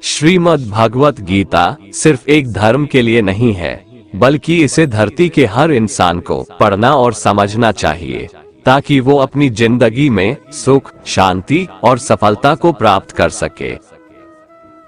श्रीमद् भागवत गीता सिर्फ एक धर्म के लिए नहीं है, बल्कि इसे धरती के हर इंसान को पढ़ना और समझना चाहिए, ताकि वो अपनी जिंदगी में सुख, शांति और सफलता को प्राप्त कर सके।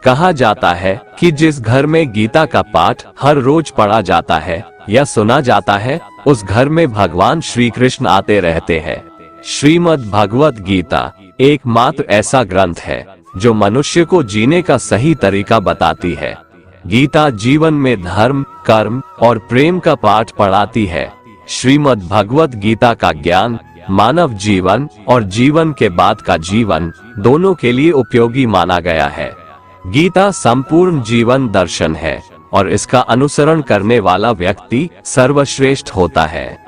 कहा जाता है कि जिस घर में गीता का पाठ हर रोज पढ़ा जाता है या सुना जाता है, उस घर में भगवान श्री कृष्ण आते रहते हैं। श्रीमद् भागवत गीता एकमात्र ऐसा ग्रंथ है जो मनुष्य को जीने का सही तरीका बताती है। गीता जीवन में धर्म, कर्म और प्रेम का पाठ पढ़ाती है। श्रीमद् भागवत गीता का ज्ञान मानव जीवन और जीवन के बाद का जीवन दोनों के लिए उपयोगी माना गया है। गीता संपूर्ण जीवन दर्शन है और इसका अनुसरण करने वाला व्यक्ति सर्वश्रेष्ठ होता है।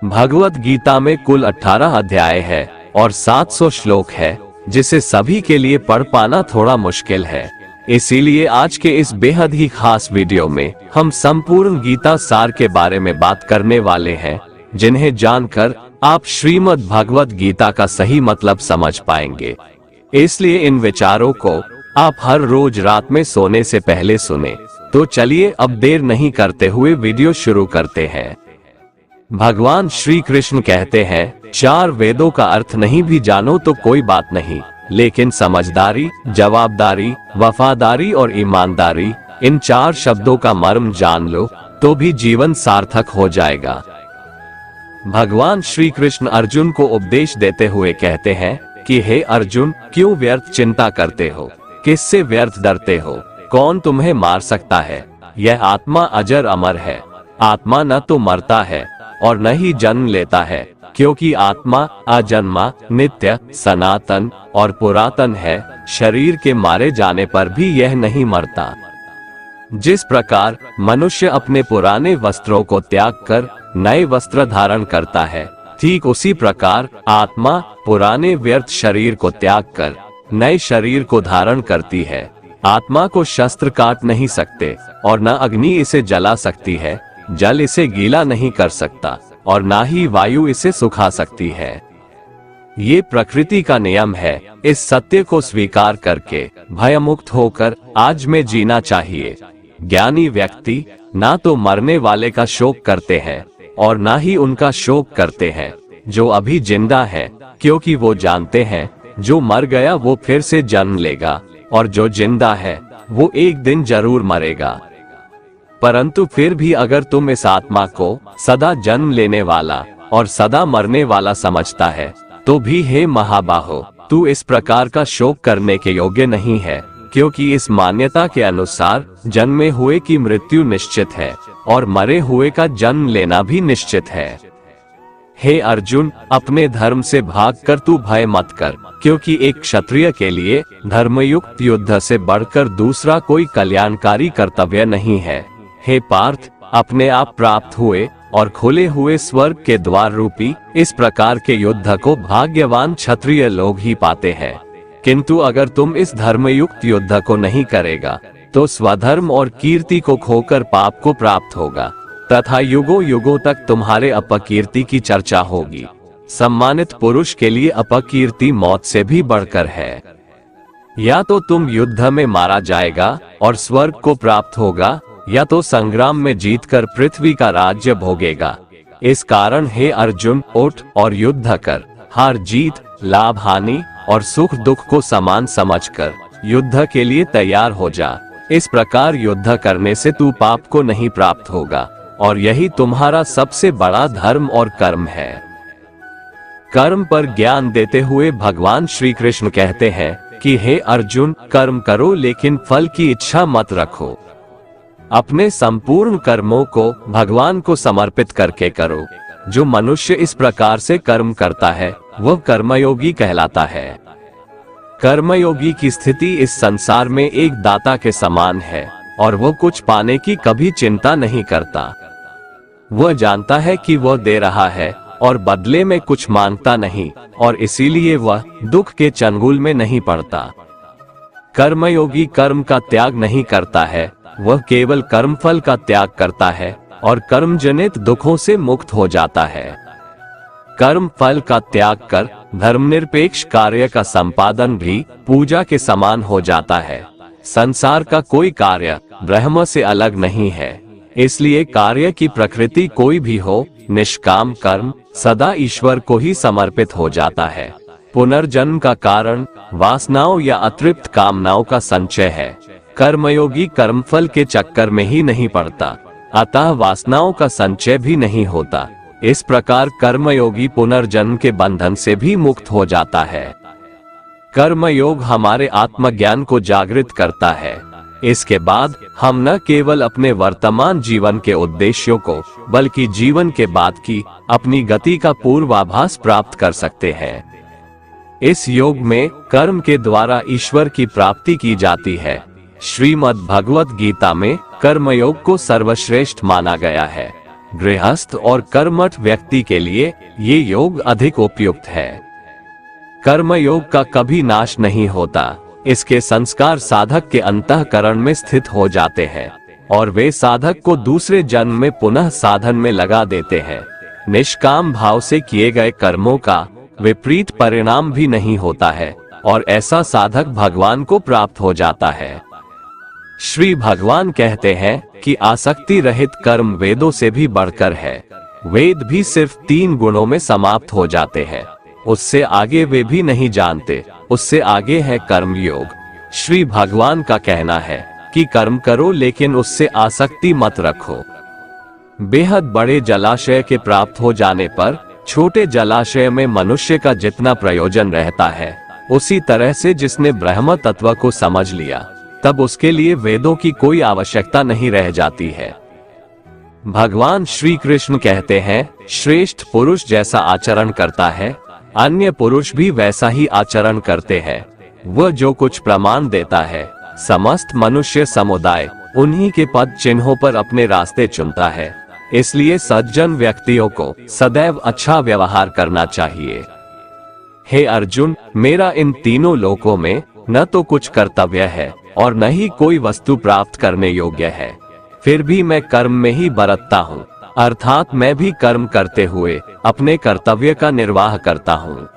भगवत गीता में कुल 18 अध्याय है और 700 श्लोक है, जिसे सभी के लिए पढ़ पाना थोड़ा मुश्किल है। इसीलिए आज के इस बेहद ही खास वीडियो में हम संपूर्ण गीता सार के बारे में बात करने वाले हैं, जिन्हें जानकर आप श्रीमद् भागवत गीता का सही मतलब समझ पाएंगे। इसलिए इन विचारों को आप हर रोज रात में सोने से पहले सुने। तो चलिए अब देर नहीं करते हुए वीडियो शुरू करते हैं। भगवान श्री कृष्ण कहते हैं, 4 वेदों का अर्थ नहीं भी जानो तो कोई बात नहीं, लेकिन समझदारी, जवाबदारी, वफादारी और ईमानदारी, इन 4 शब्दों का मर्म जान लो तो भी जीवन सार्थक हो जाएगा। भगवान श्री कृष्ण अर्जुन को उपदेश देते हुए कहते हैं कि हे अर्जुन, क्यों व्यर्थ चिंता करते हो? किससे व्यर्थ डरते हो? कौन तुम्हें मार सकता है? यह आत्मा अजर अमर है। आत्मा न तो मरता है और न ही जन्म लेता है, क्योंकि आत्मा अजन्मा, नित्य, सनातन और पुरातन है। शरीर के मारे जाने पर भी यह नहीं मरता। जिस प्रकार मनुष्य अपने पुराने वस्त्रों को त्याग कर नए वस्त्र धारण करता है, ठीक उसी प्रकार आत्मा पुराने व्यर्थ शरीर को त्याग कर नए शरीर को धारण करती है। आत्मा को शस्त्र काट नहीं सकते और न अग्नि इसे जला सकती है, जल इसे गीला नहीं कर सकता और ना ही वायु इसे सुखा सकती है। ये प्रकृति का नियम है। इस सत्य को स्वीकार करके भयमुक्त होकर आज में जीना चाहिए। ज्ञानी व्यक्ति ना तो मरने वाले का शोक करते हैं और ना ही उनका शोक करते हैं जो अभी जिंदा है, क्योंकि वो जानते हैं जो मर गया वो फिर से जन्म लेगा और जो जिंदा है वो एक दिन जरूर मरेगा। परंतु फिर भी अगर तुम इस आत्मा को सदा जन्म लेने वाला और सदा मरने वाला समझता है, तो भी हे महाबाहो, तू इस प्रकार का शोक करने के योग्य नहीं है, क्योंकि इस मान्यता के अनुसार जन्मे हुए की मृत्यु निश्चित है और मरे हुए का जन्म लेना भी निश्चित है। हे अर्जुन, अपने धर्म से भागकर तू भय मत कर, क्योंकि एक क्षत्रिय के लिए धर्मयुक्त युद्ध से बढ़कर दूसरा कोई कल्याणकारी कर्तव्य नहीं है। हे पार्थ, अपने आप प्राप्त हुए और खुले हुए स्वर्ग के द्वार रूपी इस प्रकार के युद्ध को भाग्यवान क्षत्रिय लोग ही पाते हैं। किंतु अगर तुम इस धर्मयुक्त युद्ध को नहीं करेगा, तो स्वधर्म और कीर्ति को खोकर पाप को प्राप्त होगा तथा युगों युगों तक तुम्हारे अपकीर्ति की चर्चा होगी। सम्मानित पुरुष के लिए अपकीर्ति मौत से भी बढ़कर है। या तो तुम युद्ध में मारा जाएगा और स्वर्ग को प्राप्त होगा, या तो संग्राम में जीतकर पृथ्वी का राज्य भोगेगा। इस कारण हे अर्जुन, उठ और युद्ध कर। हार जीत, लाभ हानि और सुख दुख को समान समझकर युद्ध के लिए तैयार हो जा। इस प्रकार युद्ध करने से तू पाप को नहीं प्राप्त होगा और यही तुम्हारा सबसे बड़ा धर्म और कर्म है। कर्म पर ज्ञान देते हुए भगवान श्री कृष्ण कहते हैं कि हे अर्जुन, कर्म करो लेकिन फल की इच्छा मत रखो। अपने संपूर्ण कर्मों को भगवान को समर्पित करके करो। जो मनुष्य इस प्रकार से कर्म करता है वह कर्मयोगी कहलाता है। कर्मयोगी की स्थिति इस संसार में एक दाता के समान है और वह कुछ पाने की कभी चिंता नहीं करता। वह जानता है कि वह दे रहा है और बदले में कुछ मांगता नहीं, और इसीलिए वह दुख के चंगुल में नहीं पड़ता। कर्मयोगी कर्म का त्याग नहीं करता है, वह केवल कर्मफल का त्याग करता है और कर्मजनित दुखों से मुक्त हो जाता है। कर्म फल का त्याग कर धर्मनिरपेक्ष कार्य का संपादन भी पूजा के समान हो जाता है। संसार का कोई कार्य ब्रह्म से अलग नहीं है। इसलिए कार्य की प्रकृति कोई भी हो, निष्काम कर्म सदा ईश्वर को ही समर्पित हो जाता है। पुनर्जन्म का कारण वासनाओं या अतृप्त कामनाओं का संचय है। कर्मयोगी कर्मफल के चक्कर में ही नहीं पड़ता, अतः वासनाओं का संचय भी नहीं होता। इस प्रकार कर्मयोगी पुनर्जन्म के बंधन से भी मुक्त हो जाता है। कर्मयोग हमारे आत्मज्ञान को जागृत करता है। इसके बाद हम न केवल अपने वर्तमान जीवन के उद्देश्यों को, बल्कि जीवन के बाद की अपनी गति का पूर्वाभास प्राप्त कर सकते हैं। इस योग में कर्म के द्वारा ईश्वर की प्राप्ति की जाती है। श्रीमद् भगवत गीता में कर्मयोग को सर्वश्रेष्ठ माना गया है। गृहस्थ और कर्मठ व्यक्ति के लिए ये योग अधिक उपयुक्त है। कर्मयोग का कभी नाश नहीं होता। इसके संस्कार साधक के अंतःकरण में स्थित हो जाते हैं और वे साधक को दूसरे जन्म में पुनः साधन में लगा देते हैं। निष्काम भाव से किए गए कर्मों का विपरीत परिणाम भी नहीं होता है और ऐसा साधक भगवान को प्राप्त हो जाता है। श्री भगवान कहते हैं कि आसक्ति रहित कर्म वेदों से भी बढ़कर है। वेद भी सिर्फ 3 गुणों में समाप्त हो जाते हैं, उससे आगे वे भी नहीं जानते। उससे आगे है कर्म योग। श्री भगवान का कहना है कि कर्म करो लेकिन उससे आसक्ति मत रखो। बेहद बड़े जलाशय के प्राप्त हो जाने पर छोटे जलाशय में मनुष्य का जितना प्रयोजन रहता है, उसी तरह से जिसने ब्रह्म तत्व को समझ लिया तब उसके लिए वेदों की कोई आवश्यकता नहीं रह जाती है। भगवान श्री कृष्ण कहते हैं, श्रेष्ठ पुरुष जैसा आचरण करता है, अन्य पुरुष भी वैसा ही आचरण करते हैं। वह जो कुछ प्रमाण देता है, समस्त मनुष्य समुदाय उन्हीं के पद चिन्हों पर अपने रास्ते चुनता है। इसलिए सज्जन व्यक्तियों को सदैव अच्छा व्यवहार करना चाहिए। हे अर्जुन, मेरा इन तीनों लोकों में न तो कुछ कर्तव्य है और न ही कोई वस्तु प्राप्त करने योग्य है, फिर भी मैं कर्म में ही बरतता हूँ, अर्थात मैं भी कर्म करते हुए अपने कर्तव्य का निर्वाह करता हूँ।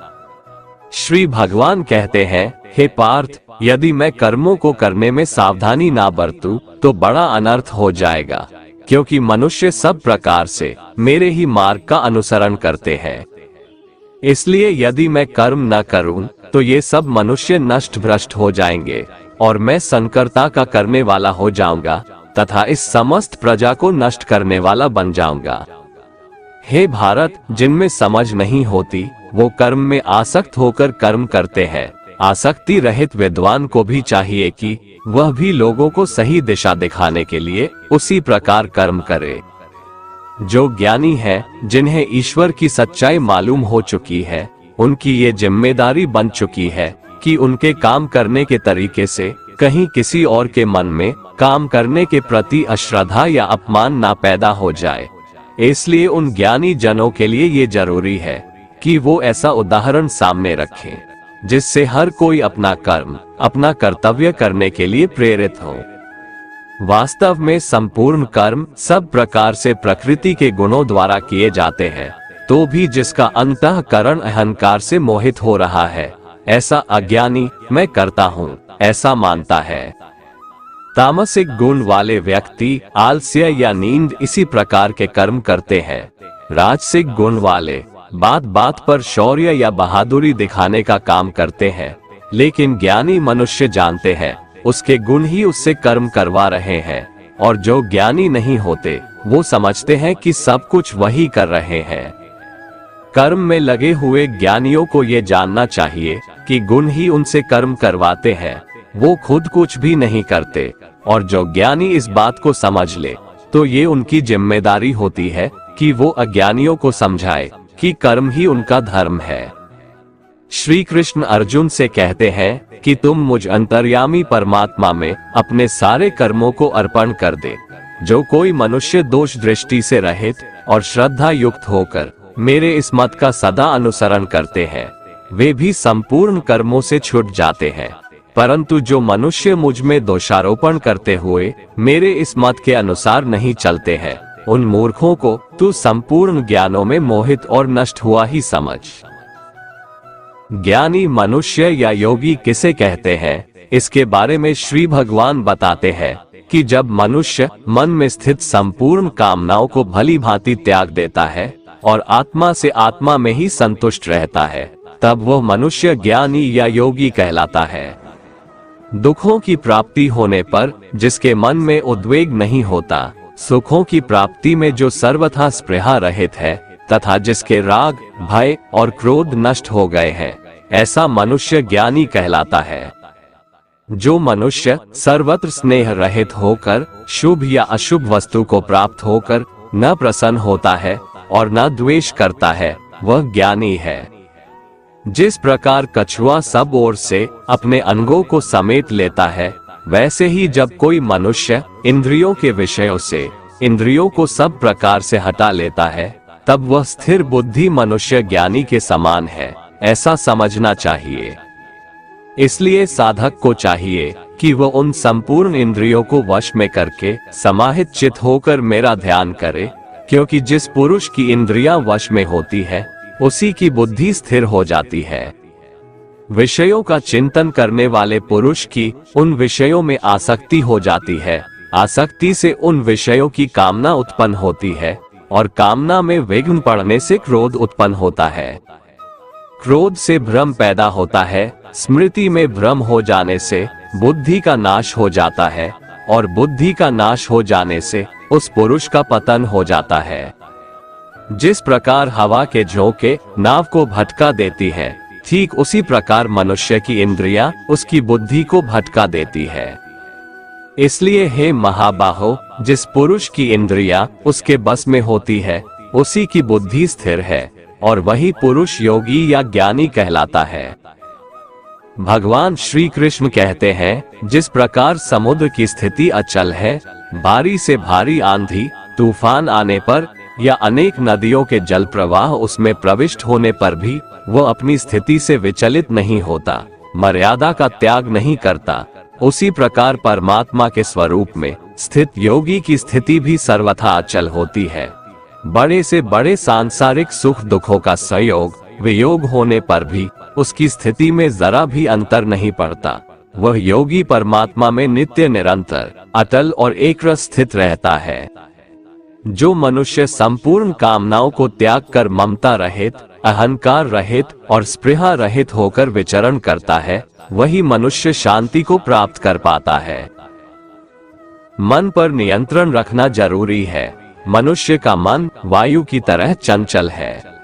श्री भगवान कहते हैं, हे पार्थ, यदि मैं कर्मों को करने में सावधानी ना बरतूं तो बड़ा अनर्थ हो जाएगा, क्योंकि मनुष्य सब प्रकार से मेरे ही मार्ग का अनुसरण करते हैं। इसलिए यदि मैं कर्म न करूं तो ये सब मनुष्य नष्ट भ्रष्ट हो जाएंगे और मैं संकर्ता का करने वाला हो जाऊंगा तथा इस समस्त प्रजा को नष्ट करने वाला बन जाऊंगा। हे भारत, जिनमें समझ नहीं होती वो कर्म में आसक्त होकर कर्म करते हैं। आसक्ति रहित विद्वान को भी चाहिए कि वह भी लोगों को सही दिशा दिखाने के लिए उसी प्रकार कर्म करे। जो ज्ञानी है, जिन्हें ईश्वर की सच्चाई मालूम हो चुकी है, उनकी ये जिम्मेदारी बन चुकी है कि उनके काम करने के तरीके से कहीं किसी और के मन में काम करने के प्रति अश्रद्धा या अपमान ना पैदा हो जाए। इसलिए उन ज्ञानी जनों के लिए ये जरूरी है कि वो ऐसा उदाहरण सामने रखें जिससे हर कोई अपना कर्म, अपना कर्तव्य करने के लिए प्रेरित हो। वास्तव में संपूर्ण कर्म सब प्रकार से प्रकृति के गुणों द्वारा किए जाते हैं, तो भी जिसका अंतःकरण अहंकार से मोहित हो रहा है, ऐसा अज्ञानी मैं करता हूँ ऐसा मानता है। तामसिक गुण वाले व्यक्ति आलस्य या नींद इसी प्रकार के कर्म करते हैं। राजसिक गुण वाले बात बात पर शौर्य या बहादुरी दिखाने का काम करते हैं, लेकिन ज्ञानी मनुष्य जानते हैं उसके गुण ही उससे कर्म करवा रहे हैं, और जो ज्ञानी नहीं होते वो समझते हैं कि सब कुछ वही कर रहे हैं। कर्म में लगे हुए ज्ञानियों को ये जानना चाहिए कि गुण ही उनसे कर्म करवाते हैं, वो खुद कुछ भी नहीं करते। और जो ज्ञानी इस बात को समझ ले तो ये उनकी जिम्मेदारी होती है कि वो अज्ञानियों को समझाए कि कर्म ही उनका धर्म है। श्री कृष्ण अर्जुन से कहते हैं कि तुम मुझ अंतर्यामी परमात्मा में अपने सारे कर्मों को अर्पण कर दे। जो कोई मनुष्य दोष दृष्टि से रहित और श्रद्धा युक्त होकर मेरे इस मत का सदा अनुसरण करते हैं, वे भी संपूर्ण कर्मों से छूट जाते हैं। परंतु जो मनुष्य मुझ में दोषारोपण करते हुए मेरे इस मत के अनुसार नहीं चलते हैं, उन मूर्खों को तू संपूर्ण ज्ञानों में मोहित और नष्ट हुआ ही समझ। ज्ञानी मनुष्य या योगी किसे कहते हैं? इसके बारे में श्री भगवान बताते हैं कि जब मनुष्य मन में स्थित संपूर्ण कामनाओं को भली भांति त्याग देता है और आत्मा से आत्मा में ही संतुष्ट रहता है, तब वह मनुष्य ज्ञानी या योगी कहलाता है। दुखों की प्राप्ति होने पर जिसके मन में उद्वेग नहीं होता, सुखों की प्राप्ति में जो सर्वथा स्पृहा रहित है तथा जिसके राग, भय और क्रोध नष्ट हो गए हैं, ऐसा मनुष्य ज्ञानी कहलाता है। जो मनुष्य सर्वत्र स्नेह रहित होकर शुभ या अशुभ वस्तु को प्राप्त होकर न प्रसन्न होता है और न द्वेष करता है, वह ज्ञानी है। जिस प्रकार कछुआ सब ओर से अपने अंगों को समेट लेता है, वैसे ही जब कोई मनुष्य इंद्रियों के विषयों से इंद्रियों को सब प्रकार से हटा लेता है, तब वह स्थिर बुद्धि मनुष्य ज्ञानी के समान है, ऐसा समझना चाहिए। इसलिए साधक को चाहिए कि वह उन संपूर्ण इंद्रियों को वश में करके समाहित चित्त होकर मेरा ध्यान करे, क्योंकि जिस पुरुष की इंद्रियां वश में होती है, उसी की बुद्धि स्थिर हो जाती है। विषयों का चिंतन करने वाले पुरुष की उन विषयों में आसक्ति हो जाती है, आसक्ति से उन विषयों की कामना उत्पन्न होती है और कामना में विघ्न पड़ने से क्रोध उत्पन्न होता है। क्रोध से भ्रम पैदा होता है, स्मृति में भ्रम हो जाने से बुद्धि का नाश हो जाता है और बुद्धि का नाश हो जाने से उस पुरुष का पतन हो जाता है। जिस प्रकार हवा के झोंके नाव को भटका देती है, ठीक उसी प्रकार मनुष्य की इंद्रियां उसकी बुद्धि को भटका देती है। इसलिए हे महाबाहो, जिस पुरुष की इंद्रियां उसके बस में होती है, उसी की बुद्धि स्थिर है और वही पुरुष योगी या ज्ञानी कहलाता है। भगवान श्री कृष्ण कहते हैं, जिस प्रकार समुद्र की स्थिति अचल है, भारी से भारी आंधी तूफान आने पर या अनेक नदियों के जल प्रवाह उसमें प्रविष्ट होने पर भी वह अपनी स्थिति से विचलित नहीं होता, मर्यादा का त्याग नहीं करता, उसी प्रकार परमात्मा के स्वरूप में स्थित योगी की स्थिति भी सर्वथा अचल होती है। बड़े से बड़े सांसारिक सुख दुखों का संयोग वियोग होने पर भी उसकी स्थिति में जरा भी अंतर नहीं पड़ता। वह योगी परमात्मा में नित्य निरंतर अटल और एकरस स्थित रहता है। जो मनुष्य संपूर्ण कामनाओं को त्याग कर ममता रहित, अहंकार रहित और स्पृहा रहित होकर विचरण करता है, वही मनुष्य शांति को प्राप्त कर पाता है। मन पर नियंत्रण रखना जरूरी है। मनुष्य का मन वायु की तरह चंचल है।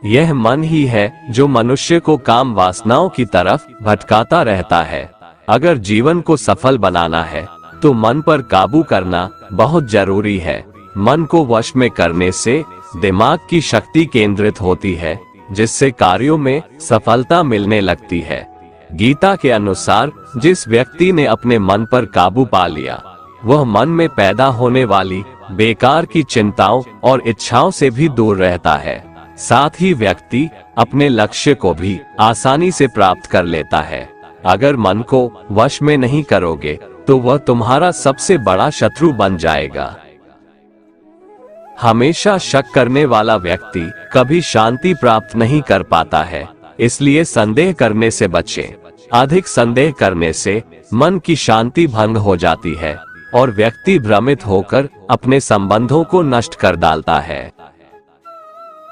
यह मन ही है जो मनुष्य को काम वासनाओं की तरफ भटकाता रहता है। अगर जीवन को सफल बनाना है तो मन पर काबू करना बहुत जरूरी है। मन को वश में करने से दिमाग की शक्ति केंद्रित होती है, जिससे कार्यों में सफलता मिलने लगती है। गीता के अनुसार जिस व्यक्ति ने अपने मन पर काबू पा लिया, वह मन में पैदा होने वाली बेकार की चिंताओं और इच्छाओं से भी दूर रहता है। साथ ही व्यक्ति अपने लक्ष्य को भी आसानी से प्राप्त कर लेता है। अगर मन को वश में नहीं करोगे तो वह तुम्हारा सबसे बड़ा शत्रु बन जाएगा। हमेशा शक करने वाला व्यक्ति कभी शांति प्राप्त नहीं कर पाता है, इसलिए संदेह करने से बचें। अधिक संदेह करने से मन की शांति भंग हो जाती है और व्यक्ति भ्रमित होकर अपने संबंधों को नष्ट कर डालता है।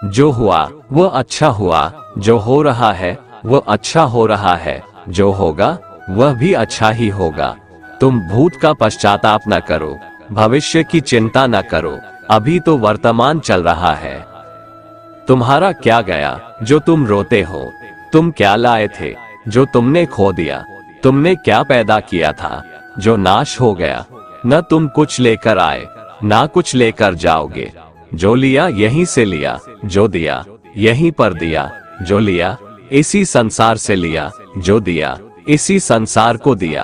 जो हुआ वह अच्छा हुआ, जो हो रहा है वह अच्छा हो रहा है, जो होगा वह भी अच्छा ही होगा। तुम भूत का पश्चाताप न करो, भविष्य की चिंता न करो, अभी तो वर्तमान चल रहा है। तुम्हारा क्या गया जो तुम रोते हो? तुम क्या लाए थे जो तुमने खो दिया? तुमने क्या पैदा किया था जो नाश हो गया? न तुम कुछ लेकर आए, ना कुछ लेकर जाओगे। जो लिया यहीं से लिया, जो दिया यहीं पर दिया, जो लिया इसी संसार से लिया, जो दिया इसी संसार को दिया।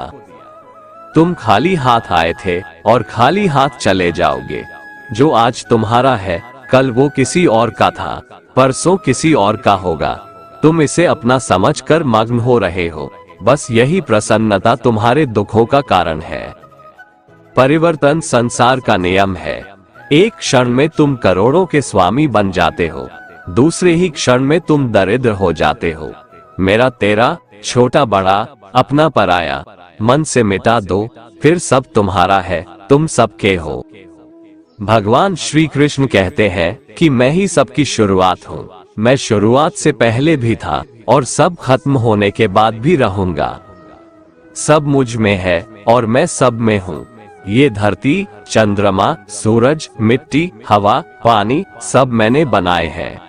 तुम खाली हाथ आए थे और खाली हाथ चले जाओगे। जो आज तुम्हारा है कल वो किसी और का था, परसों किसी और का होगा। तुम इसे अपना समझकर मग्न हो रहे हो। बस यही प्रसन्नता तुम्हारे दुखों का कारण है। परिवर्तन संसार का नियम है। एक क्षण में तुम करोड़ों के स्वामी बन जाते हो, दूसरे ही क्षण में तुम दरिद्र हो जाते हो। मेरा तेरा छोटा बड़ा, अपना पराया, मन से मिटा दो, फिर सब तुम्हारा है, तुम सबके हो। भगवान श्री कृष्ण कहते हैं कि मैं ही सबकी शुरुआत हूँ। मैं शुरुआत से पहले भी था और सब खत्म होने के बाद भी रहूंगा। सब मुझ में है और मैं सब में हूँ। ये धरती, चंद्रमा, सूरज, मिट्टी, हवा, पानी सब मैंने बनाए हैं।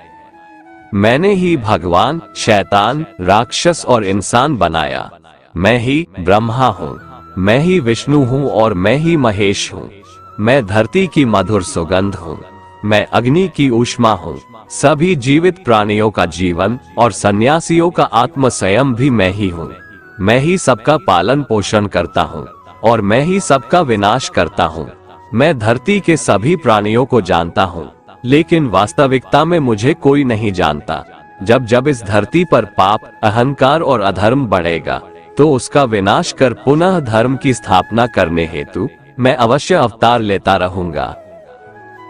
मैंने ही भगवान, शैतान, राक्षस और इंसान बनाया। मैं ही ब्रह्मा हूँ, मैं ही विष्णु हूँ और मैं ही महेश हूँ। मैं धरती की मधुर सुगंध हूँ, मैं अग्नि की ऊष्मा हूँ। सभी जीवित प्राणियों का जीवन और सन्यासियों का आत्म संयम भी मैं ही हूँ। मैं ही सबका पालन पोषण करता हूँ और मैं ही सबका विनाश करता हूँ। मैं धरती के सभी प्राणियों को जानता हूँ, लेकिन वास्तविकता में मुझे कोई नहीं जानता। जब जब इस धरती पर पाप, अहंकार और अधर्म बढ़ेगा, तो उसका विनाश कर पुनः धर्म की स्थापना करने हेतु मैं अवश्य अवतार लेता रहूंगा।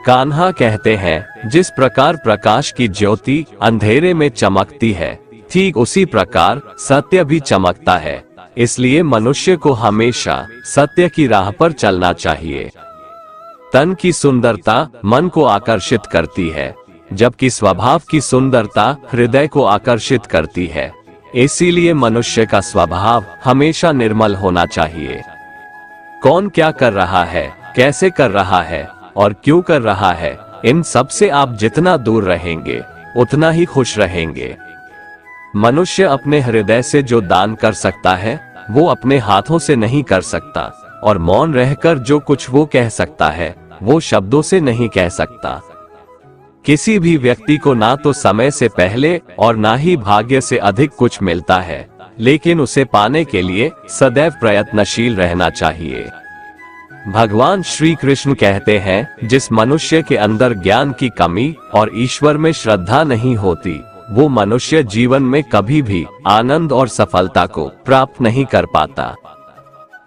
कान्हा कहते हैं, जिस प्रकार प्रकाश की ज्योति अंधेरे में चमकती है, ठीक उसी प्रकार सत्य भी चमकता है। इसलिए मनुष्य को हमेशा सत्य की राह पर चलना चाहिए। तन की सुंदरता मन को आकर्षित करती है, जबकि स्वभाव की सुंदरता हृदय को आकर्षित करती है। इसीलिए मनुष्य का स्वभाव हमेशा निर्मल होना चाहिए। कौन क्या कर रहा है, कैसे कर रहा है और क्यों कर रहा है, इन सब से आप जितना दूर रहेंगे उतना ही खुश रहेंगे। मनुष्य अपने हृदय से जो दान कर सकता है वो अपने हाथों से नहीं कर सकता, और मौन रहकर जो कुछ वो कह सकता है वो शब्दों से नहीं कह सकता। किसी भी व्यक्ति को ना तो समय से पहले और ना ही भाग्य से अधिक कुछ मिलता है, लेकिन उसे पाने के लिए सदैव प्रयत्नशील रहना चाहिए। भगवान श्री कृष्ण कहते हैं, जिस मनुष्य के अंदर ज्ञान की कमी और ईश्वर में श्रद्धा नहीं होती, वो मनुष्य जीवन में कभी भी आनंद और सफलता को प्राप्त नहीं कर पाता।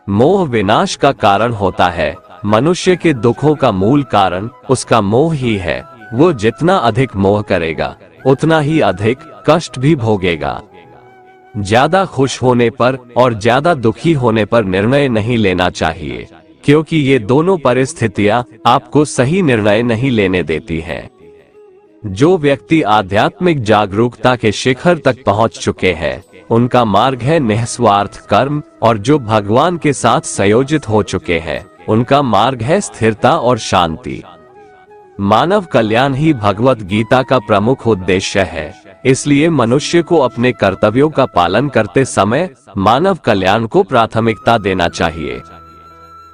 मोह विनाश का कारण होता है। मनुष्य के दुखों का मूल कारण उसका मोह ही है। वो जितना अधिक मोह करेगा उतना ही अधिक कष्ट भी भोगेगा। ज्यादा खुश होने पर और ज्यादा दुखी होने पर निर्णय नहीं लेना चाहिए, क्योंकि ये दोनों परिस्थितियां आपको सही निर्णय नहीं लेने देती हैं। जो व्यक्ति आध्यात्मिक जागरूकता के शिखर तक पहुंच चुके हैं, उनका मार्ग है निस्वार्थ कर्म, और जो भगवान के साथ संयोजित हो चुके हैं, उनका मार्ग है स्थिरता और शांति। मानव कल्याण ही भगवत गीता का प्रमुख उद्देश्य है। इसलिए मनुष्य को अपने कर्तव्यों का पालन करते समय मानव कल्याण को प्राथमिकता देना चाहिए।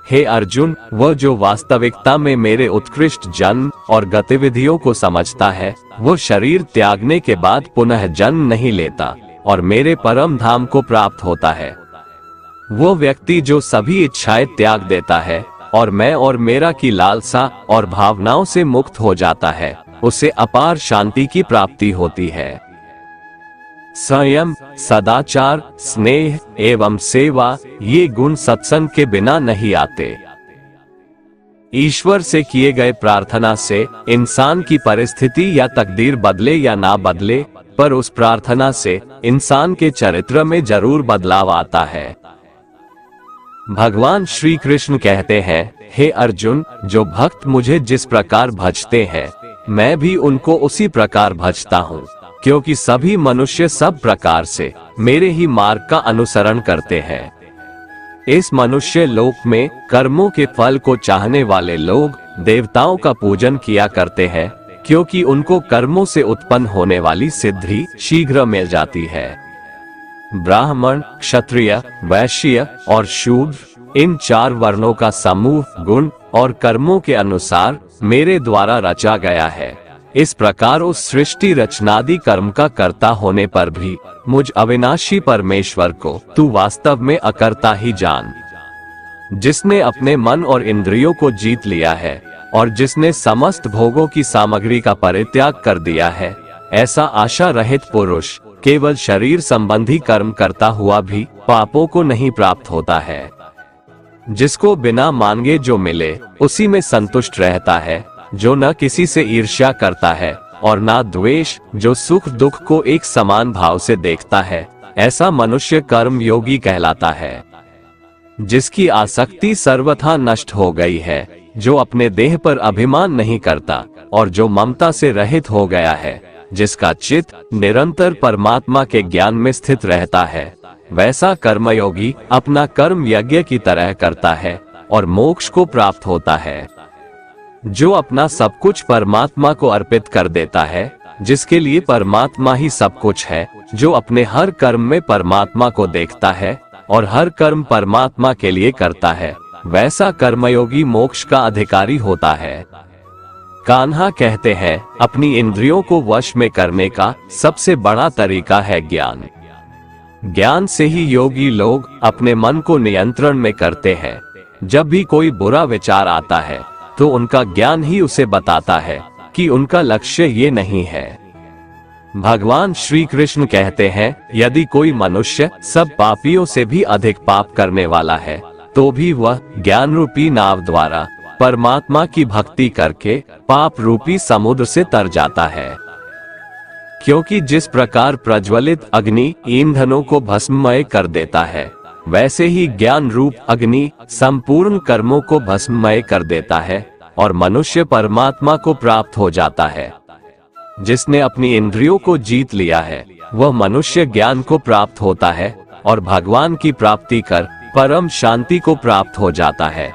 हे अर्जुन, वह जो वास्तविकता में मेरे उत्कृष्ट जन्म और गतिविधियों को समझता है, वो शरीर त्यागने के बाद पुनः जन्म नहीं लेता और मेरे परम धाम को प्राप्त होता है। वो व्यक्ति जो सभी इच्छाएं त्याग देता है और मैं और मेरा की लालसा और भावनाओं से मुक्त हो जाता है, उसे अपार शांति की प्राप्ति होती है। संयम, सदाचार, स्नेह एवं सेवा, ये गुण सत्संग के बिना नहीं आते। ईश्वर से किए गए प्रार्थना से इंसान की परिस्थिति या तकदीर बदले या ना बदले, पर उस प्रार्थना से इंसान के चरित्र में जरूर बदलाव आता है। भगवान श्री कृष्ण कहते हैं, हे अर्जुन, जो भक्त मुझे जिस प्रकार भजते हैं, मैं भी उनको उसी प्रकार भजता हूँ, क्योंकि सभी मनुष्य सब प्रकार से मेरे ही मार्ग का अनुसरण करते हैं। इस मनुष्य लोक में कर्मों के फल को चाहने वाले लोग देवताओं का पूजन किया करते हैं, क्योंकि उनको कर्मों से उत्पन्न होने वाली सिद्धि शीघ्र मिल जाती है। ब्राह्मण, क्षत्रिय, वैश्य और शूद्र, इन 4 वर्णों का समूह गुण और कर्मों के अनुसार मेरे द्वारा रचा गया है। इस प्रकार उस सृष्टि रचनादि कर्म का कर्ता होने पर भी मुझ अविनाशी परमेश्वर को तू वास्तव में अकर्ता ही जान। जिसने अपने मन और इंद्रियों को जीत लिया है और जिसने समस्त भोगों की सामग्री का परित्याग कर दिया है, ऐसा आशा रहित पुरुष केवल शरीर संबंधी कर्म करता हुआ भी पापों को नहीं प्राप्त होता है। जिसको बिना मांगे जो मिले उसी में संतुष्ट रहता है, जो न किसी से ईर्ष्या करता है और ना द्वेष, जो सुख दुख को एक समान भाव से देखता है, ऐसा मनुष्य कर्म योगी कहलाता है, जिसकी आसक्ति सर्वथा नष्ट हो गई है, जो अपने देह पर अभिमान नहीं करता और जो ममता से रहित हो गया है, जिसका चित्त निरंतर परमात्मा के ज्ञान में स्थित रहता है। वैसा कर्मयोगी अपना कर्म यज्ञ की तरह करता है और मोक्ष को प्राप्त होता है। जो अपना सब कुछ परमात्मा को अर्पित कर देता है, जिसके लिए परमात्मा ही सब कुछ है, जो अपने हर कर्म में परमात्मा को देखता है और हर कर्म परमात्मा के लिए करता है, वैसा कर्मयोगी मोक्ष का अधिकारी होता है। कान्हा कहते हैं, अपनी इंद्रियों को वश में करने का सबसे बड़ा तरीका है ज्ञान। ज्ञान से ही योगी लोग अपने मन को नियंत्रण में करते हैं। जब भी कोई बुरा विचार आता है तो उनका ज्ञान ही उसे बताता है कि उनका लक्ष्य ये नहीं है। भगवान श्री कृष्ण कहते हैं, यदि कोई मनुष्य सब पापियों से भी अधिक पाप करने वाला है तो भी वह ज्ञान रूपी नाव द्वारा परमात्मा की भक्ति करके पाप रूपी समुद्र से तर जाता है। क्योंकि जिस प्रकार प्रज्वलित अग्नि ईंधनों को भस्ममय कर देता है, वैसे ही ज्ञान रूप अग्नि संपूर्ण कर्मों को भस्ममय कर देता है और मनुष्य परमात्मा को प्राप्त हो जाता है। जिसने अपनी इंद्रियों को जीत लिया है, वह मनुष्य ज्ञान को प्राप्त होता है और भगवान की प्राप्ति कर परम शांति को प्राप्त हो जाता है।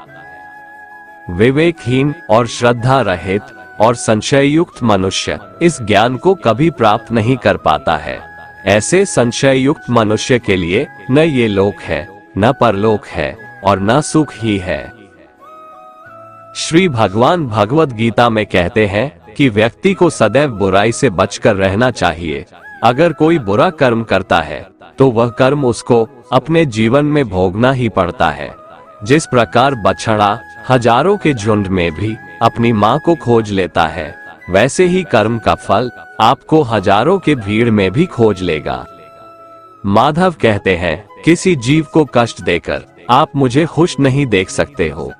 विवेकहीन और श्रद्धा रहित और संशय युक्त मनुष्य इस ज्ञान को कभी प्राप्त नहीं कर पाता है। ऐसे संशय युक्त मनुष्य के लिए न ये लोक है, न परलोक है और न सुख ही है। श्री भगवान भगवत गीता में कहते हैं कि व्यक्ति को सदैव बुराई से बचकर रहना चाहिए। अगर कोई बुरा कर्म करता है तो वह कर्म उसको अपने जीवन में भोगना ही पड़ता है। जिस प्रकार बछड़ा हजारों के झुंड में भी अपनी माँ को खोज लेता है, वैसे ही कर्म का फल आपको हजारों के भीड़ में भी खोज लेगा। माधव कहते हैं, किसी जीव को कष्ट देकर आप मुझे खुश नहीं देख सकते हो।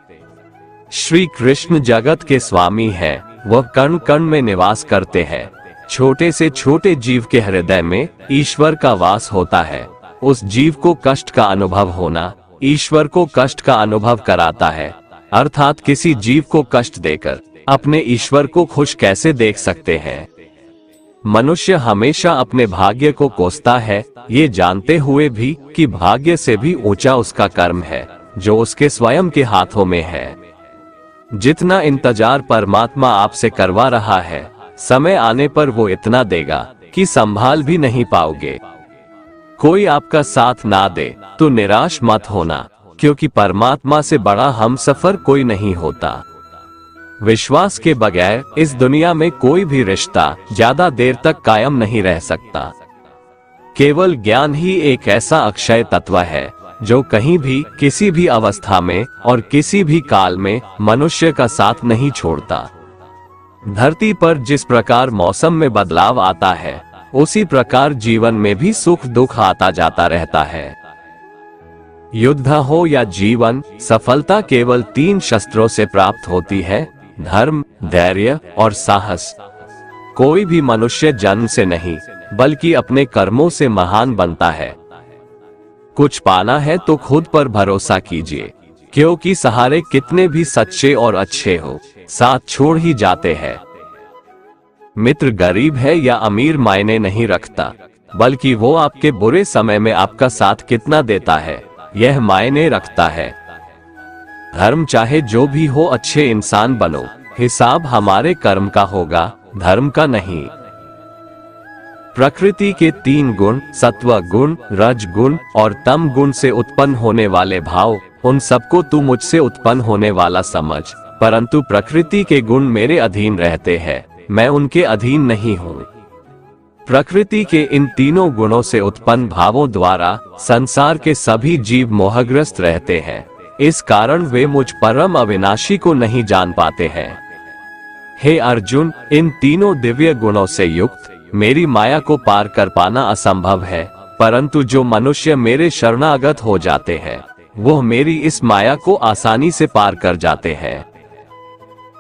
श्री कृष्ण जगत के स्वामी हैं, वह कण कण में निवास करते हैं। छोटे से छोटे जीव के हृदय में ईश्वर का वास होता है। उस जीव को कष्ट का अनुभव होना ईश्वर को कष्ट का अनुभव कराता है। अर्थात किसी जीव को कष्ट देकर अपने ईश्वर को खुश कैसे देख सकते हैं। मनुष्य हमेशा अपने भाग्य को कोसता है, ये जानते हुए भी कि भाग्य से भी ऊंचा उसका कर्म है जो उसके स्वयं के हाथों में है। जितना इंतजार परमात्मा आपसे करवा रहा है, समय आने पर वो इतना देगा कि संभाल भी नहीं पाओगे। कोई आपका साथ ना दे तो निराश मत होना, क्योंकि परमात्मा से बड़ा हमसफर कोई नहीं होता। विश्वास के बगैर इस दुनिया में कोई भी रिश्ता ज्यादा देर तक कायम नहीं रह सकता। केवल ज्ञान ही एक ऐसा अक्षय तत्व है जो कहीं भी किसी भी अवस्था में और किसी भी काल में मनुष्य का साथ नहीं छोड़ता। धरती पर जिस प्रकार मौसम में बदलाव आता है, उसी प्रकार जीवन में भी सुख दुख आता जाता रहता है। युद्ध हो या जीवन, सफलता केवल 3 शस्त्रों से प्राप्त होती है, धर्म, धैर्य और साहस। कोई भी मनुष्य जन्म से नहीं बल्कि अपने कर्मों से महान बनता है। कुछ पाना है तो खुद पर भरोसा कीजिए, क्योंकि सहारे कितने भी सच्चे और अच्छे हो, साथ छोड़ ही जाते हैं। मित्र गरीब है या अमीर मायने नहीं रखता, बल्कि वो आपके बुरे समय में आपका साथ कितना देता है, यह मायने रखता है। धर्म चाहे जो भी हो, अच्छे इंसान बनो, हिसाब हमारे कर्म का होगा, धर्म का नहीं। प्रकृति के 3 गुण, सत्व गुण, रज गुण और तम गुण से उत्पन्न होने वाले भाव, उन सबको तू मुझसे उत्पन्न होने वाला समझ, परंतु प्रकृति के गुण मेरे अधीन रहते हैं, मैं उनके अधीन नहीं हूँ। प्रकृति के इन तीनों गुणों से उत्पन्न भावों द्वारा संसार के सभी जीव मोहग्रस्त रहते हैं। इस कारण वे मुझ परम अविनाशी को नहीं जान पाते हैं। हे अर्जुन, इन तीनों दिव्य गुणों से युक्त मेरी माया को पार कर पाना असंभव है, परंतु जो मनुष्य मेरे शरणागत हो जाते हैं, वो मेरी इस माया को आसानी से पार कर जाते हैं।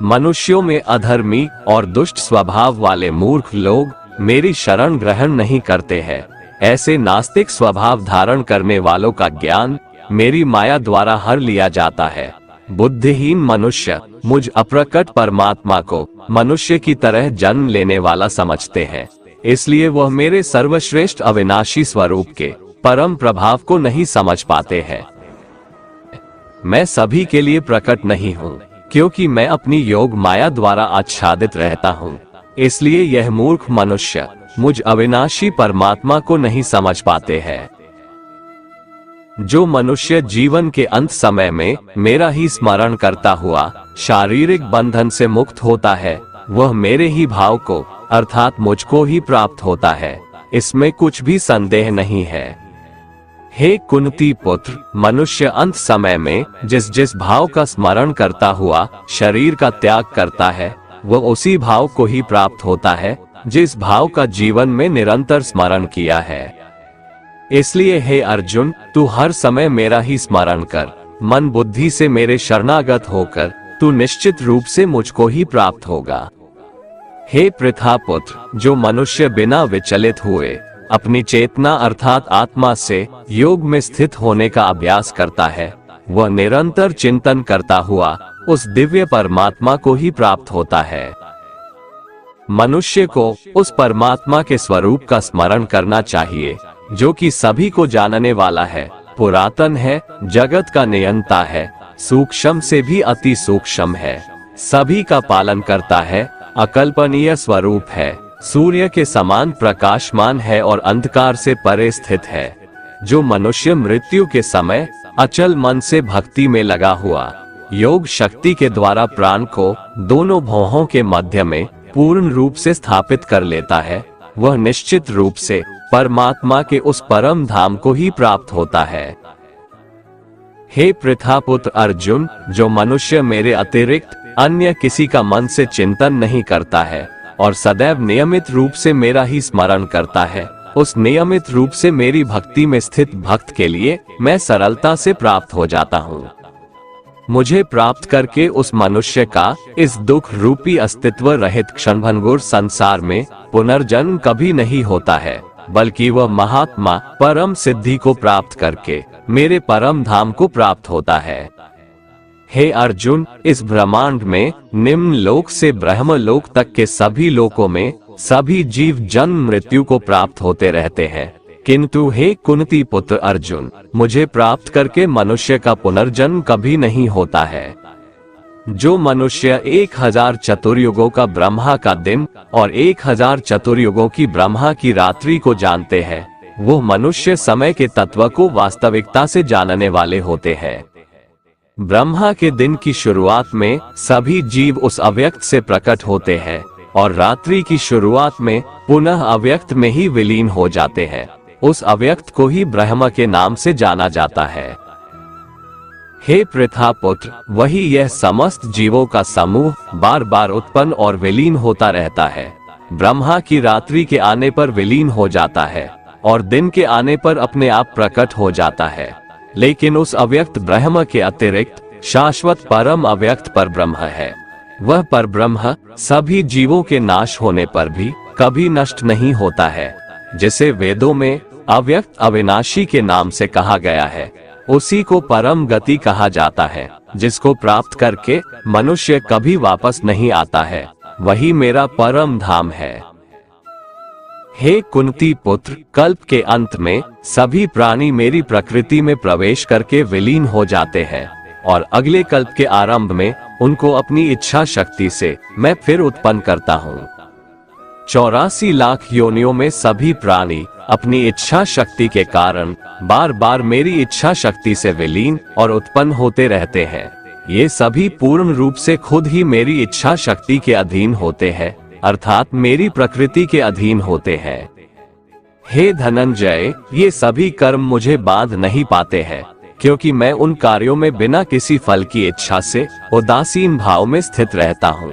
मनुष्यों में अधर्मी और दुष्ट स्वभाव वाले मूर्ख लोग मेरी शरण ग्रहण नहीं करते हैं, ऐसे नास्तिक स्वभाव धारण करने वालों का ज्ञान मेरी माया द्वारा हर लिया जाता है। बुद्धिहीन मनुष्य मुझ अप्रकट परमात्मा को मनुष्य की तरह जन्म लेने वाला समझते हैं, इसलिए वह मेरे सर्वश्रेष्ठ अविनाशी स्वरूप के परम प्रभाव को नहीं समझ पाते हैं। मैं सभी के लिए प्रकट नहीं हूँ, क्योंकि मैं अपनी योग माया द्वारा आच्छादित रहता हूँ। इसलिए यह मूर्ख मनुष्य मुझ अविनाशी परमात्मा को नहीं समझ पाते हैं। जो मनुष्य जीवन के अंत समय में मेरा ही स्मरण करता हुआ शारीरिक बंधन से मुक्त होता है, वह मेरे ही भाव को अर्थात मुझको ही प्राप्त होता है, इसमें कुछ भी संदेह नहीं है। हे कुंती पुत्र, मनुष्य अंत समय में जिस जिस भाव का स्मरण करता हुआ शरीर का त्याग करता है, वह उसी भाव को ही प्राप्त होता है जिस भाव का जीवन में निरंतर स्मरण किया है। इसलिए हे अर्जुन, तू हर समय मेरा ही स्मरण कर, मन बुद्धि से मेरे शरणागत होकर तू निश्चित रूप से मुझको ही प्राप्त होगा। हे पृथापुत्र, जो मनुष्य बिना विचलित हुए अपनी चेतना अर्थात आत्मा से योग में स्थित होने का अभ्यास करता है, वह निरंतर चिंतन करता हुआ उस दिव्य परमात्मा को ही प्राप्त होता है। मनुष्य को उस परमात्मा के स्वरूप का स्मरण करना चाहिए, जो कि सभी को जानने वाला है, पुरातन है, जगत का नियंता है, सूक्ष्म से भी अति सूक्ष्म है, सभी का पालन करता है, अकल्पनीय स्वरूप है, सूर्य के समान प्रकाशमान है और अंधकार से परे स्थित है। जो मनुष्य मृत्यु के समय अचल मन से भक्ति में लगा हुआ योग शक्ति के द्वारा प्राण को दोनों भौहों के मध्य में पूर्ण रूप से स्थापित कर लेता है, वह निश्चित रूप से परमात्मा के उस परम धाम को ही प्राप्त होता है। हे पृथापुत्र अर्जुन, जो मनुष्य मेरे अतिरिक्त अन्य किसी का मन से चिंतन नहीं करता है और सदैव नियमित रूप से मेरा ही स्मरण करता है, उस नियमित रूप से मेरी भक्ति में स्थित भक्त के लिए मैं सरलता से प्राप्त हो जाता हूँ। मुझे प्राप्त करके उस मनुष्य का इस दुख रूपी अस्तित्व रहित क्षणभंगुर संसार में पुनर्जन्म कभी नहीं होता है, बल्कि वह महात्मा परम सिद्धि को प्राप्त करके मेरे परम धाम को प्राप्त होता है। हे अर्जुन, इस ब्रह्मांड में निम्न लोक से ब्रह्म लोक तक के सभी लोकों में सभी जीव जन्म मृत्यु को प्राप्त होते रहते हैं, किंतु हे कुंती पुत्र अर्जुन, मुझे प्राप्त करके मनुष्य का पुनर्जन्म कभी नहीं होता है। जो मनुष्य 1000 चतुर्युगों का ब्रह्मा का दिन और 1000 चतुर्युगों की ब्रह्मा की रात्रि को जानते हैं, वो मनुष्य समय के तत्व को वास्तविकता से जानने वाले होते हैं। ब्रह्मा के दिन की शुरुआत में सभी जीव उस अव्यक्त से प्रकट होते हैं और रात्रि की शुरुआत में पुनः अव्यक्त में ही विलीन हो जाते हैं। उस अव्यक्त को ही ब्रह्म के नाम से जाना जाता है। हे पृथापुत्र, वही यह समस्त जीवों का समूह बार बार उत्पन्न और विलीन होता रहता है। ब्रह्मा की रात्रि के आने पर विलीन हो जाता है और दिन के आने पर अपने आप प्रकट हो जाता है, लेकिन उस अव्यक्त ब्रह्म के अतिरिक्त शाश्वत परम अव्यक्त पर ब्रह्म है। वह पर ब्रह्म सभी जीवों के नाश होने पर भी कभी नष्ट नहीं होता है, जिसे वेदों में अव्यक्त अविनाशी के नाम से कहा गया है। उसी को परम गति कहा जाता है, जिसको प्राप्त करके मनुष्य कभी वापस नहीं आता है, वही मेरा परम धाम है। हे कुंती पुत्र, कल्प के अंत में सभी प्राणी मेरी प्रकृति में प्रवेश करके विलीन हो जाते हैं और अगले कल्प के आरंभ में उनको अपनी इच्छा शक्ति से मैं फिर उत्पन्न करता हूँ। 84 लाख योनियों में सभी प्राणी अपनी इच्छा शक्ति के कारण बार बार मेरी इच्छा शक्ति से विलीन और उत्पन्न होते रहते हैं। ये सभी पूर्ण रूप से खुद ही मेरी इच्छा शक्ति के अधीन होते हैं, अर्थात मेरी प्रकृति के अधीन होते हैं। हे धनंजय, ये सभी कर्म मुझे बांध नहीं पाते हैं, क्योंकि मैं उन कार्यों में बिना किसी फल की इच्छा से उदासीन भाव में स्थित रहता हूँ।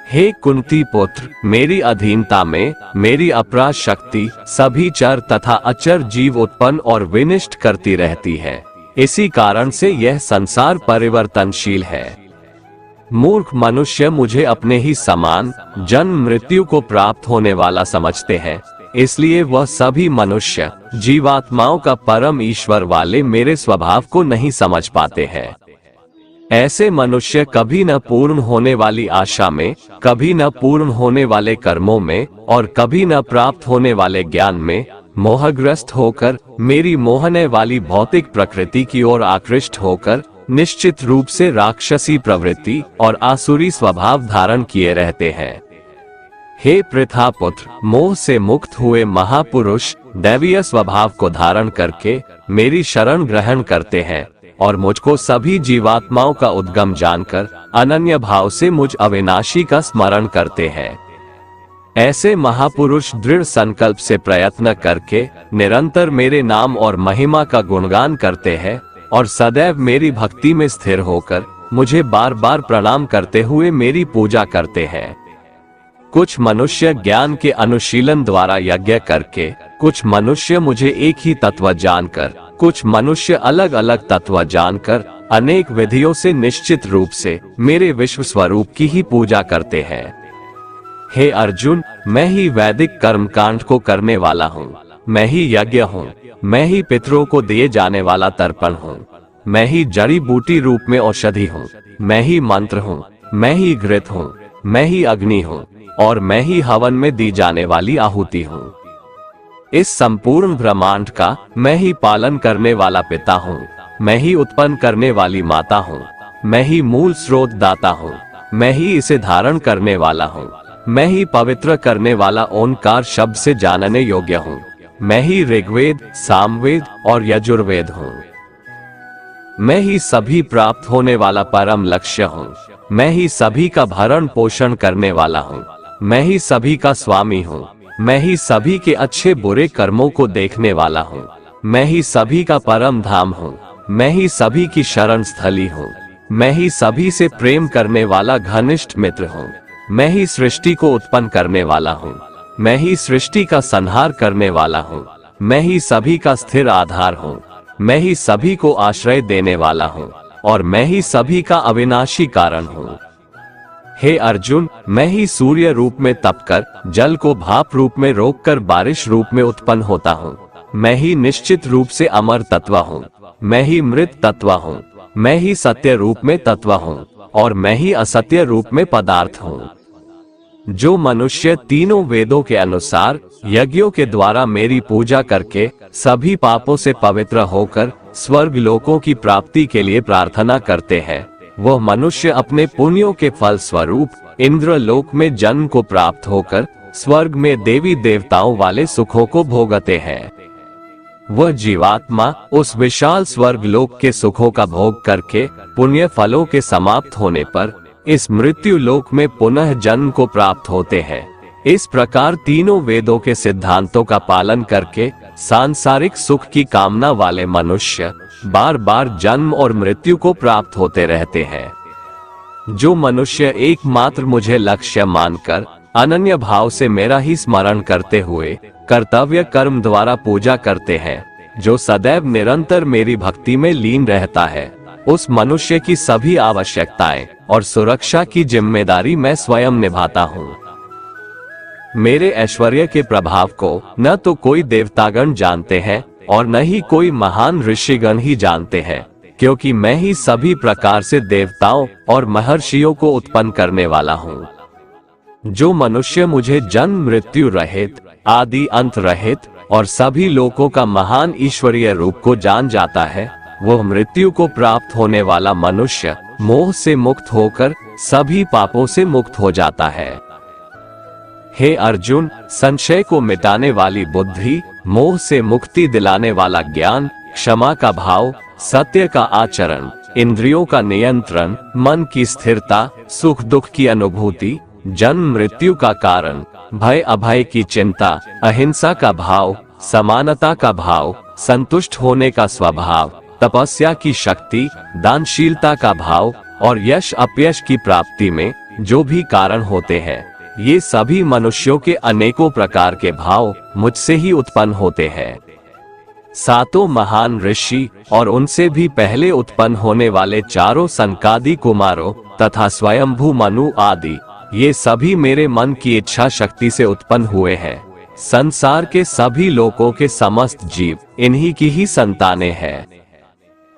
हे कुंती पुत्र, मेरी अधीनता में मेरी अपराध शक्ति सभी चर तथा अचर जीव उत्पन्न और विनिष्ट करती रहती है। इसी कारण से यह संसार परिवर्तनशील है। मूर्ख मनुष्य मुझे अपने ही समान जन्म मृत्यु को प्राप्त होने वाला समझते हैं, इसलिए वह सभी मनुष्य जीवात्माओं का परम ईश्वर वाले मेरे स्वभाव को नहीं समझ पाते हैं। ऐसे मनुष्य कभी न पूर्ण होने वाली आशा में, कभी न पूर्ण होने वाले कर्मों में और कभी न प्राप्त होने वाले ज्ञान में मोहग्रस्त होकर मेरी मोहने वाली भौतिक प्रकृति की ओर आकृष्ट होकर निश्चित रूप से राक्षसी प्रवृत्ति और आसुरी स्वभाव धारण किए रहते हैं। हे पृथापुत्र, मोह से मुक्त हुए महापुरुष दैवीय स्वभाव को धारण करके मेरी शरण ग्रहण करते हैं और मुझको सभी जीवात्माओं का उद्गम जानकर अनन्य भाव से मुझ अविनाशी का स्मरण करते हैं। ऐसे महापुरुष दृढ़ संकल्प से प्रयत्न करके निरंतर मेरे नाम और महिमा का गुणगान करते हैं और सदैव मेरी भक्ति में स्थिर होकर मुझे बार बार प्रणाम करते हुए मेरी पूजा करते हैं। कुछ मनुष्य ज्ञान के अनुशीलन द्वारा यज्ञ करके, कुछ मनुष्य मुझे एक ही तत्व जानकर, कुछ मनुष्य अलग अलग तत्व जानकर अनेक विधियों से निश्चित रूप से मेरे विश्व स्वरूप की ही पूजा करते हैं। हे अर्जुन, मैं ही वैदिक कर्मकांड को करने वाला हूँ, मैं ही यज्ञ हूँ, मैं ही पितरों को दिए जाने वाला तर्पण हूँ, मैं ही जड़ी बूटी रूप में औषधि हूँ, मैं ही मंत्र हूँ, मैं ही घृत हूँ, मैं ही अग्नि हूँ और मैं ही हवन में दी जाने वाली आहुति हूँ। इस संपूर्ण ब्रह्मांड का मैं ही पालन करने वाला पिता हूँ, मैं ही उत्पन्न करने वाली माता हूँ, मैं ही मूल स्रोत दाता हूँ, मैं ही इसे धारण करने वाला हूँ, मैं ही पवित्र करने वाला ओंकार शब्द से जानने योग्य हूँ, मैं ही ऋग्वेद, सामवेद और यजुर्वेद हूँ। मैं ही सभी प्राप्त होने वाला परम लक्ष्य हूँ, मैं ही सभी का भरण पोषण करने वाला हूँ, मैं ही सभी का स्वामी हूँ, मैं ही सभी के अच्छे बुरे कर्मों को देखने वाला हूँ, मैं ही सभी का परम धाम हूँ, मैं ही सभी की शरण स्थली हूँ, मैं ही सभी से प्रेम करने वाला घनिष्ठ मित्र हूँ, मैं ही सृष्टि को उत्पन्न करने वाला हूँ, मैं ही सृष्टि का संहार करने वाला हूँ, मैं ही सभी का स्थिर आधार हूँ, मैं ही सभी को आश्रय देने वाला हूँ और मैं ही सभी का अविनाशी कारण हूँ। हे अर्जुन, मैं ही सूर्य रूप में तपकर जल को भाप रूप में रोककर बारिश रूप में उत्पन्न होता हूँ, मैं ही निश्चित रूप से अमर तत्व हूँ, मैं ही मृत तत्व हूँ, मैं ही सत्य रूप में तत्व हूँ और मैं ही असत्य रूप में पदार्थ हूँ। जो मनुष्य तीनों वेदों के अनुसार यज्ञों के द्वारा मेरी पूजा करके सभी पापों से पवित्र होकर स्वर्ग लोकों की प्राप्ति के लिए प्रार्थना करते हैं, वह मनुष्य अपने पुण्यों के फल स्वरूप इंद्र लोक में जन्म को प्राप्त होकर स्वर्ग में देवी देवताओं वाले सुखों को भोगते हैं। वह जीवात्मा उस विशाल स्वर्ग लोक के सुखों का भोग करके पुण्य फलों के समाप्त होने पर इस मृत्यु लोक में पुनः जन्म को प्राप्त होते हैं। इस प्रकार तीनों वेदों के सिद्धांतों का पालन करके सांसारिक सुख की कामना वाले मनुष्य बार बार जन्म और मृत्यु को प्राप्त होते रहते हैं। जो मनुष्य एकमात्र मुझे लक्ष्य मानकर अनन्य भाव से मेरा ही स्मरण करते हुए कर्तव्य कर्म द्वारा पूजा करते हैं, जो सदैव निरंतर मेरी भक्ति में लीन रहता है, उस मनुष्य की सभी आवश्यकताएं और सुरक्षा की जिम्मेदारी मैं स्वयं निभाता हूँ। मेरे ऐश्वर्य के प्रभाव को न तो कोई देवतागण जानते हैं और न ही कोई महान ऋषिगण ही जानते हैं, क्योंकि मैं ही सभी प्रकार से देवताओं और महर्षियों को उत्पन्न करने वाला हूँ। जो मनुष्य मुझे जन्म मृत्यु रहित, आदि अंत रहित और सभी लोकों का महान ईश्वरीय रूप को जान जाता है, वह मृत्यु को प्राप्त होने वाला मनुष्य मोह से मुक्त होकर सभी पापों से मुक्त हो जाता है। हे अर्जुन, संशय को मिटाने वाली बुद्धि, मोह से मुक्ति दिलाने वाला ज्ञान, क्षमा का भाव, सत्य का आचरण, इंद्रियों का नियंत्रण, मन की स्थिरता, सुख दुख की अनुभूति, जन्म मृत्यु का कारण, भय अभय की चिंता, अहिंसा का भाव, समानता का भाव, संतुष्ट होने का स्वभाव, तपस्या की शक्ति, दानशीलता का भाव और यश अपयश की प्राप्ति में जो भी कारण होते हैं, ये सभी मनुष्यों के अनेकों प्रकार के भाव मुझसे ही उत्पन्न होते हैं। सातों महान ऋषि और उनसे भी पहले उत्पन्न होने वाले चारों सनकादि कुमारों तथा स्वयंभू मनु आदि, ये सभी मेरे मन की इच्छा शक्ति से उत्पन्न हुए हैं। संसार के सभी लोगों के समस्त जीव इन्हीं की ही संतानें हैं।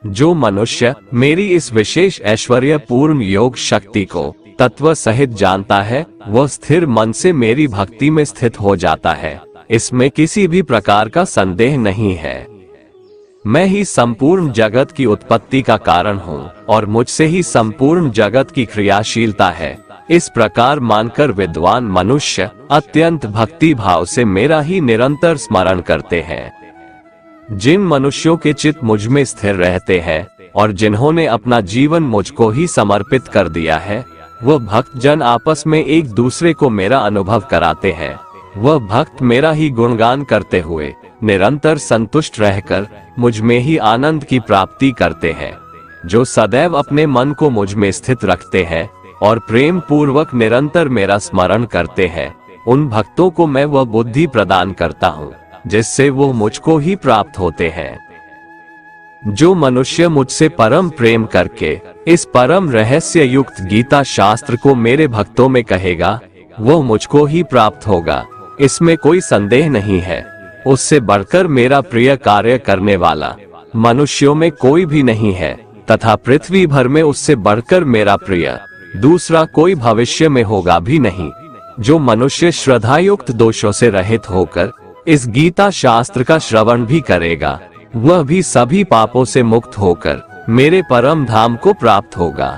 जो मनुष्य मेरी इस विशेष ऐश्वर्यपूर्ण योग शक्ति को तत्व सहित जानता है, वह स्थिर मन से मेरी भक्ति में स्थित हो जाता है। इसमें किसी भी प्रकार का संदेह नहीं है। मैं ही संपूर्ण जगत की उत्पत्ति का कारण हूँ और मुझसे ही संपूर्ण जगत की क्रियाशीलता है। इस प्रकार मानकर विद्वान मनुष्य अत्यंत भक्ति भाव से मेरा ही निरंतर स्मरण करते हैं। जिन मनुष्यों के चित्त मुझ में स्थिर रहते हैं और जिन्होंने अपना जीवन मुझको ही समर्पित कर दिया है, वह भक्त जन आपस में एक दूसरे को मेरा अनुभव कराते हैं। वह भक्त मेरा ही गुणगान करते हुए निरंतर संतुष्ट रहकर मुझ में ही आनंद की प्राप्ति करते हैं। जो सदैव अपने मन को मुझ में स्थित रखते हैं और प्रेम पूर्वक निरंतर मेरा स्मरण करते हैं, उन भक्तों को मैं वह बुद्धि प्रदान करता हूँ जिससे वो मुझको ही प्राप्त होते हैं। जो मनुष्य मुझसे परम प्रेम करके इस परम रहस्य युक्त गीता शास्त्र को मेरे भक्तों में कहेगा, वह मुझको ही प्राप्त होगा। इसमें कोई संदेह नहीं है। उससे बढ़कर मेरा प्रिय कार्य करने वाला मनुष्यों में कोई भी नहीं है तथा पृथ्वी भर में उससे बढ़कर मेरा प्रिय दूसरा कोई भविष्य में होगा भी नहीं। जो मनुष्य श्रद्धायुक्त दोषों से रहित होकर इस गीता शास्त्र का श्रवण भी करेगा, वह भी सभी पापों से मुक्त होकर मेरे परम धाम को प्राप्त होगा।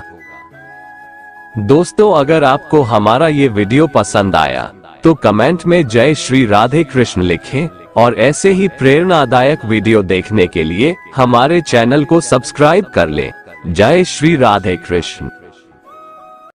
दोस्तों, अगर आपको हमारा ये वीडियो पसंद आया तो कमेंट में जय श्री राधे कृष्ण लिखें और ऐसे ही प्रेरणादायक वीडियो देखने के लिए हमारे चैनल को सब्सक्राइब कर लें। जय श्री राधे कृष्ण।